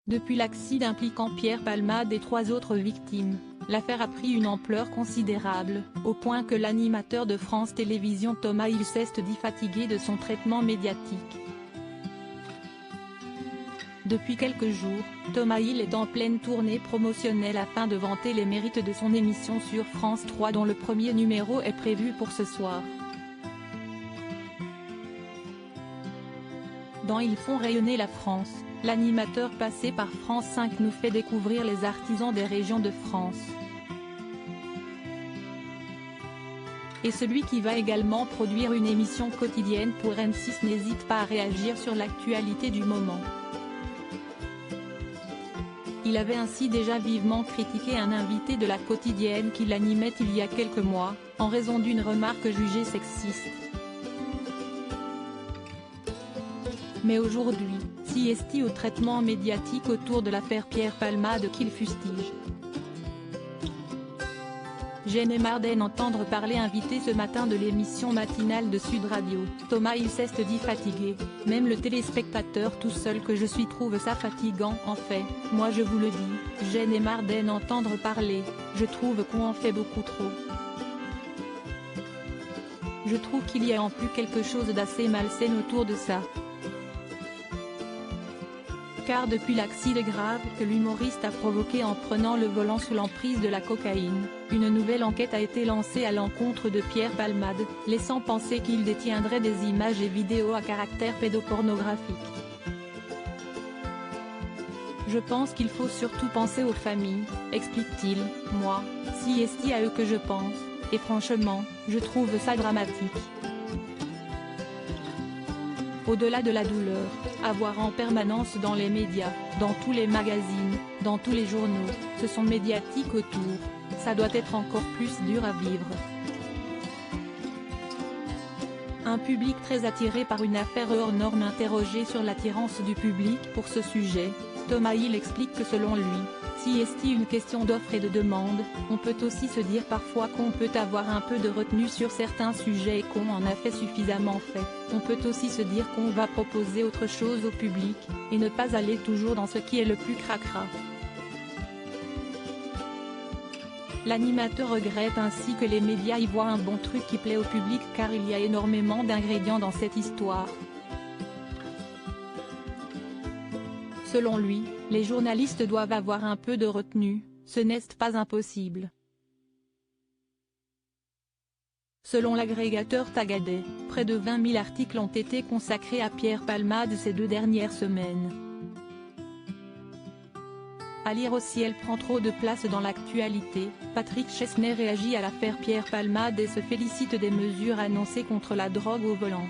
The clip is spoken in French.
Depuis l'accident impliquant Pierre Palmade et 3 autres victimes, l'affaire a pris une ampleur considérable, au point que l'animateur de France Télévisions Thomas Ilcest dit fatigué de son traitement médiatique. Depuis quelques jours, Thomas Hill est en pleine tournée promotionnelle afin de vanter les mérites de son émission sur France 3 dont le premier numéro est prévu pour ce soir. Dans Ils font rayonner la France, l'animateur passé par France 5 nous fait découvrir les artisans des régions de France. Et celui qui va également produire une émission quotidienne pour M6 n'hésite pas à réagir sur l'actualité du moment. Il avait ainsi déjà vivement critiqué un invité de la quotidienne qui l'animait il y a quelques mois, en raison d'une remarque jugée sexiste. Mais aujourd'hui, s'y au traitement médiatique autour de l'affaire Pierre Palmade qu'il fustige. J'en ai marre d'entendre parler invité ce matin de l'émission matinale de Sud Radio. Thomas Ilcest dit fatigué, même le téléspectateur tout seul que je suis trouve ça fatigant en fait, moi je vous le dis, j'en ai marre d'entendre parler, je trouve qu'on en fait beaucoup trop. Je trouve qu'il y a en plus quelque chose d'assez malsain autour de ça. Car depuis l'accident grave que l'humoriste a provoqué en prenant le volant sous l'emprise de la cocaïne, une nouvelle enquête a été lancée à l'encontre de Pierre Palmade, laissant penser qu'il détiendrait des images et vidéos à caractère pédopornographique. Je pense qu'il faut surtout penser aux familles, explique-t-il, moi, si à eux que je pense, et franchement, je trouve ça dramatique. Au-delà de la douleur, à voir en permanence dans les médias, dans tous les magazines, dans tous les journaux, ce son médiatique autour, ça doit être encore plus dur à vivre. Un public très attiré par une affaire hors norme. Interrogé sur l'attirance du public pour ce sujet, Thomas Hill explique que selon lui, si est une question d'offre et de demande, on peut aussi se dire parfois qu'on peut avoir un peu de retenue sur certains sujets et qu'on en a fait suffisamment fait, on peut aussi se dire qu'on va proposer autre chose au public, et ne pas aller toujours dans ce qui est le plus cracra. L'animateur regrette ainsi que les médias y voient un bon truc qui plaît au public car il y a énormément d'ingrédients dans cette histoire. Selon lui, les journalistes doivent avoir un peu de retenue, ce n'est pas impossible. Selon l'agrégateur Tagadet, près de 20 000 articles ont été consacrés à Pierre Palmade ces 2 dernières semaines. À lire aussi elle prend trop de place dans l'actualité, Patrick Chesney réagit à l'affaire Pierre Palmade et se félicite des mesures annoncées contre la drogue au volant.